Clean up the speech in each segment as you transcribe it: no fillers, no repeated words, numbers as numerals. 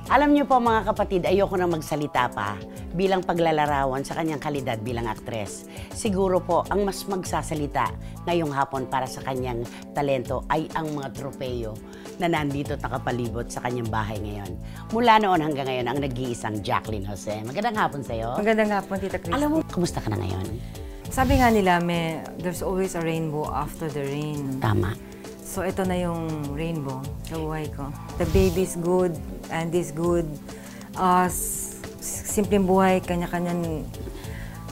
Alam niyo po mga kapatid, ayoko na magsalita pa bilang paglalarawan sa kanyang kalidad bilang aktres. Siguro po ang mas magsasalita ngayong hapon para sa kanyang talento ay ang mga tropeyo na nandito at nakapalibot sa kanyang bahay ngayon. Mula noon hanggang ngayon, ang nag-iisang Jacqueline Jose. Magandang hapon sa'yo. Magandang hapon, Tita Christy. Alam mo, kumusta ka na ngayon? Sabi nga nila, there's always a rainbow after the rain. Tama. So, ito na yung rainbow sa buhay ko. The baby's good, Andy's good. Simpleng buhay, kanya-kanyang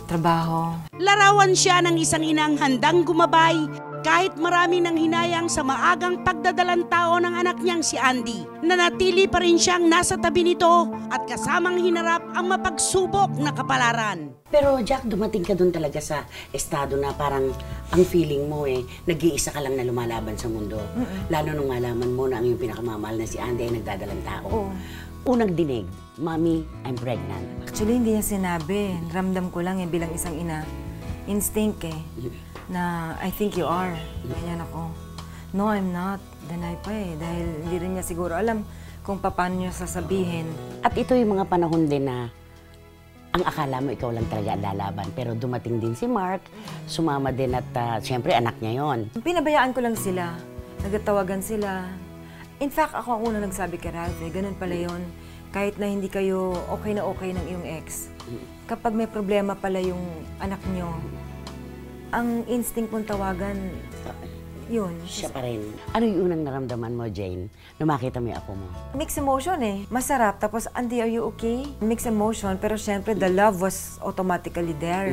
trabaho. Larawan siya ng isang inang handang gumabay kahit marami nang hinayang sa maagang pagdadalang tao ng anak niyang si Andy. Nanatili pa rin siyang nasa tabi nito at kasamang hinarap ang mapagsubok na kapalaran. Pero Jack, dumating ka dun talaga sa estado na parang ang feeling mo nag-iisa ka lang na lumalaban sa mundo. Lalo nung malaman mo na ang iyong pinakamamahal na si Andy ay nagdadalang tao. Unang dinig, Mommy, I'm pregnant. Actually, hindi niya sinabi. Ramdam ko lang bilang isang ina. Instinct na I think you are. Ganyan ako. No, I'm not. Deny pa dahil hindi rin niya siguro alam kung paano niya sasabihin. At ito yung mga panahon din na ang akala mo ikaw lang talaga ang lalaban. Pero dumating din si Mark, sumama din at siyempre anak niya yon. Pinabayaan ko lang sila. Nagtawagan sila. In fact, ako ang unang nagsabi kay Ralph, ganun pala yon. Kahit na hindi kayo okay ng iyong ex. Kapag may problema pala yung anak niyo, ang instinct mong tawagan, yun. Siya pa rin. Ano yung unang naramdaman mo, Jane, nung makita mo yung apo mo? Mixed emotion Masarap. Tapos, Andy, are you okay? Mixed emotion. Pero syempre, the love was automatically there.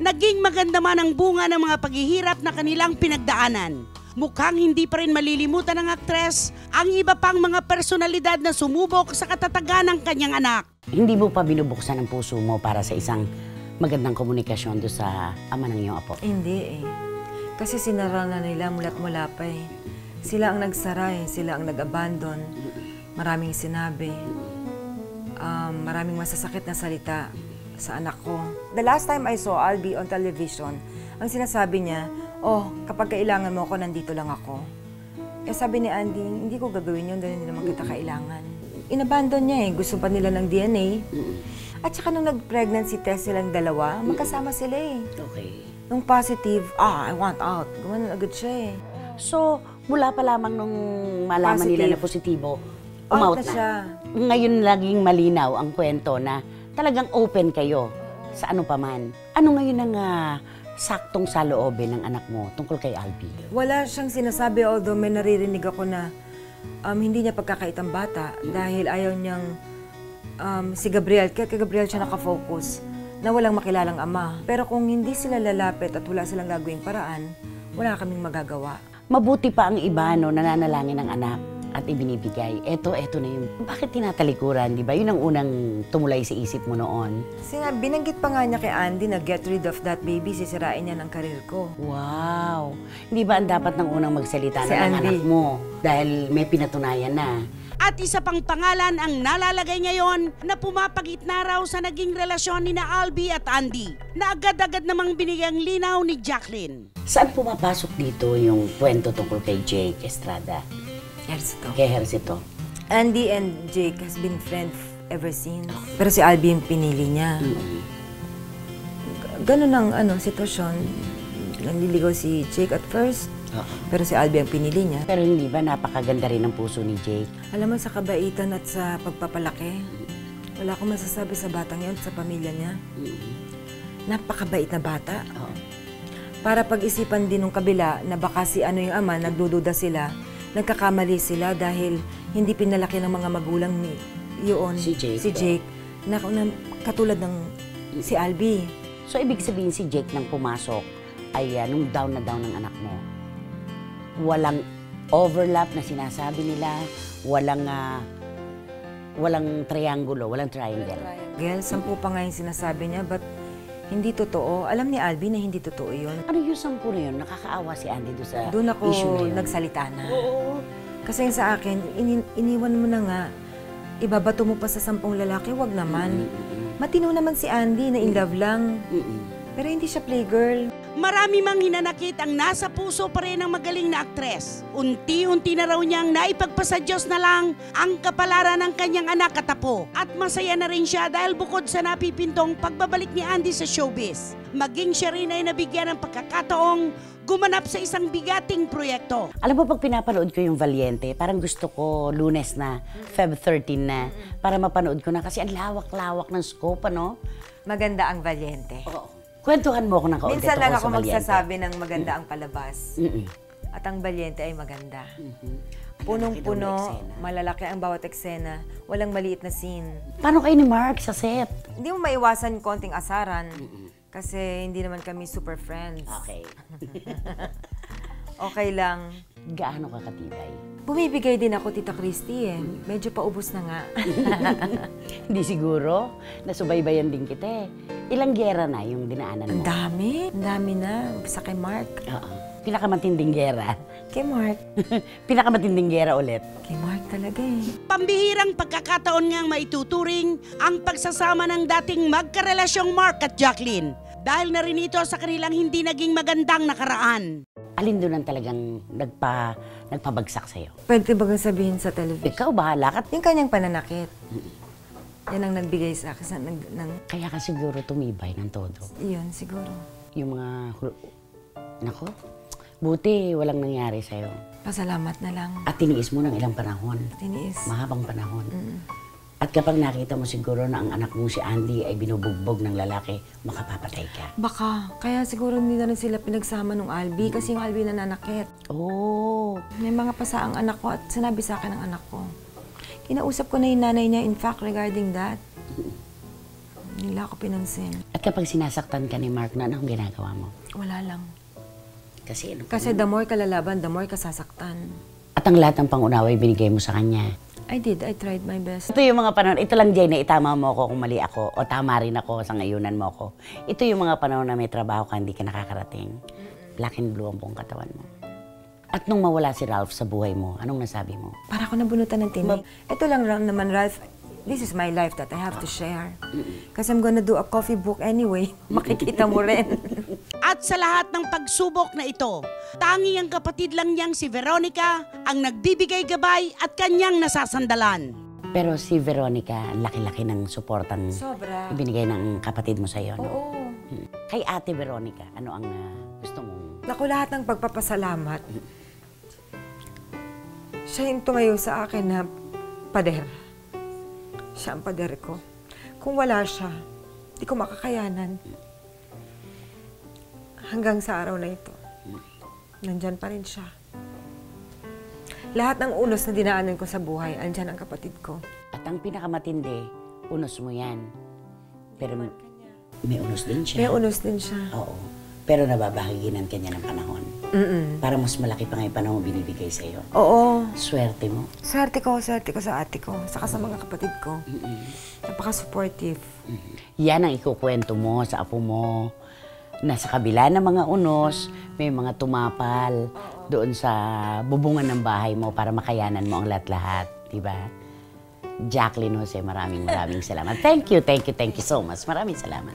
Naging maganda man ang bunga ng mga paghihirap na kanilang pinagdaanan. Mukhang hindi pa rin malilimutan ng aktres ang iba pang mga personalidad na sumubok sa katatagan ng kanyang anak. Hindi mo pa binubuksan ang puso mo para sa isang magandang komunikasyon doon sa ama ng iyong apo? Hindi Kasi sinara na nila mula't mula pa Sila ang nagsara sila ang nag-abandon. Maraming sinabi. Maraming masasakit na salita sa anak ko. The last time I saw Albie on television, ang sinasabi niya, kapag kailangan mo ako, nandito lang ako. Sabi ni Andy, hindi ko gagawin yun dahil hindi naman kita kailangan. Inabandon niya Gusto pa nila ng DNA. At saka nung nag-pregnancy test silang dalawa, magkasama sila Okay. Nung positive, I want out. Gumanon agad siya So, mula pa lamang nung malaman nila na positibo, out umout na siya. Ngayon laging malinaw ang kwento na talagang open kayo sa ano paman. Ano ngayon ang saktong saloobin ng anak mo tungkol kay Albie? Wala siyang sinasabi, although may naririnig ako na hindi niya pagkakaitang bata dahil ayaw niyang si Gabriel, kaya kay Gabriel siya nakafocus na walang makilalang ama. Pero kung hindi sila lalapit at wala silang gagawing paraan, wala kaming magagawa. Mabuti pa ang iba nananalangin ng anak at ibinibigay. Eto na yun. Bakit tinatalikuran, di ba? Yun ang unang tumulay sa isip mo noon. Binanggit pa nga niya kay Andy na get rid of that baby, sisirain niya ng karir ko. Wow! Hindi ba ang dapat ng unang magsalita Si ng Andy. anak mo? Dahil may pinatunayan na. At isa pang pangalan ang nalalagay ngayon na pumapagitna raw sa naging relasyon ni na Albie at Andy na agad-agad namang binigyang linaw ni Jacqueline. Saan pumapasok dito yung kwento tungkol kay Jake Estrada? Ersito. Kay Hercito. Andy and Jake has been friends ever since. Pero si Albie yung pinili niya. Ganun ang sitwasyon. Nanliligaw si Jake at first. Pero si Albie ang pinili niya. Pero hindi ba napakaganda rin ang puso ni Jake? Alam mo, sa kabaitan at sa pagpapalaki, wala akong masasabi sa batang yun, sa pamilya niya. Napakabait na bata. Para pag-isipan din ng kabila na baka si yung ama, nagdududa sila, nagkakamali sila dahil hindi pinalaki ng mga magulang Si Jake. Na katulad ng si Albie. So, ibig sabihin si Jake nang pumasok ay nung down na down ng anak mo, walang overlap na sinasabi nila, walang triangulo, walang triangle. Girl, 10 pa nga yung sinasabi niya, but hindi totoo. Alam ni Albie na hindi totoo yun. Ano yung 10 na yun? Nakakaawa si Andy doon sa Doon ako issue na yun. nagsalita na. Oo. Kasi sa akin, iniwan mo na nga, ibabato mo pa sa 10 lalaki, wag naman. Matino naman si Andy na in love lang. Pero hindi siya playgirl. Marami mang hinanakit ang nasa puso pa rin ng magaling na aktres. Unti-unti na raw niyang naipagpasa Diyos na lang ang kapalaran ng kanyang anak at apo. At masaya na rin siya dahil bukod sa napipintong pagbabalik ni Andy sa showbiz, maging siya rin ay nabigyan ng pagkakataong gumanap sa isang bigating proyekto. Alam mo, pag pinapanood ko yung Valiente, parang gusto ko Lunes na, Feb 13 na, para mapanood ko na kasi ang lawak-lawak ng scope, ano? Maganda ang Valiente. Oo. Kwentuhan mo ako ng kaunti Minsan lang tungkol ako sa Valiente. magsasabi ng maganda ang palabas. At ang Valiente ay maganda. Punong-puno, malalaki ang bawat eksena, walang maliit na scene. Paano kayo ni Mark sa set? Hindi mo maiwasan konting asaran kasi hindi naman kami super friends. Okay. Okay lang. Gaano ka katibay? Bumibigay din ako, Tita Christy eh. Medyo paubos na nga. Hindi siguro. Nasubaybayan din kita eh. Ilang gera na yung dinaanan Ang mo? dami. Ang dami na. Umpisa kay Mark. Oo. Pinakamatinding gera. Kay Mark. Pinakamatinding gera ulit. Kay Mark talaga eh. Pambihirang pagkakataon ngang maituturing ang pagsasama ng dating magkarelasyong Mark at Jacqueline. Dahil na rin ito sa kanilang hindi naging magandang nakaraan. Alin doon ang talagang nagpabagsak sa'yo? Pwede ba kang sabihin sa television? Ikaw, bahala ka. Yung kanyang pananakit. Yan ang nagbigay sa akin Kaya ka siguro tumibay ng todo. Yun, siguro. Yung mga... Nako, buti walang nangyari sa'yo. Pasalamat na lang. At tiniis mo ng ilang panahon. Tiniis. Mahabang panahon. At kapag nakita mo siguro na ang anak mo si Andy ay binubugbog ng lalaki, makapapatay ka. Baka. Kaya siguro hindi na rin sila pinagsama nung Albi kasi yung Albi nananakit. Oh. May mga pasaang anak ko at sinabi sa akin ng anak ko. Kinausap ko na yung nanay niya, in fact, regarding that. Hindi nila ako pinansin. At kapag sinasaktan ka ni Mark na, anong ginagawa mo? Wala lang. Kasi ano? Kasi the more ka lalaban, the more ka sasaktan. At ang lahat ng pangunawa ay binigay mo sa kanya. I did. I tried my best. Ito yung mga panahon, ito lang Jay na itama mo ako kung mali ako o tama rin ako sa ngayunan mo ako. Ito yung mga panahon na may trabaho ka, hindi ka nakakarating. Black and blue ang buong katawan mo. At nung mawala si Ralph sa buhay mo, anong nasabi mo? Para ako nabunutan ng tinig. Ito lang naman, Ralph. This is my life that I have to share. Kasi I'm gonna do a coffee book anyway. Makikita mo rin. At sa lahat ng pagsubok na ito, tangi ang kapatid lang niyang si Veronica ang nagbibigay gabay at kanyang nasasandalan. Pero si Veronica, laki-laki ng suportang Sobra. ibinigay ng kapatid mo sa'yo, no? Oo. Kay Ate Veronica, ano ang gusto mong... Naku, lahat ng pagpapasalamat. Siya yung tumayo sa akin na pader. Siya ang pader ko. Kung wala siya, di ko makakayanan. Hanggang sa araw na ito, nandyan pa rin siya. Lahat ng unos na dinaanan ko sa buhay, andyan ang kapatid ko. At ang pinakamatindi, unos mo yan. Pero may unos din siya. May unos din siya. Oo. Pero nababahaginan ka niya ng panahon. Para mas malaki pa nga yung panahon binibigay sa'yo. Oo. Swerte mo. Swerte ko sa ate ko, saka sa mga kapatid ko. Napaka-supportive. Yan ang ikukwento mo sa apo mo. Na sa kabila ng mga unos, may mga tumapal doon sa bubungan ng bahay mo para makayanan mo ang lahat-lahat. Diba? Jacqueline Jose, maraming salamat. Thank you so much. Maraming salamat.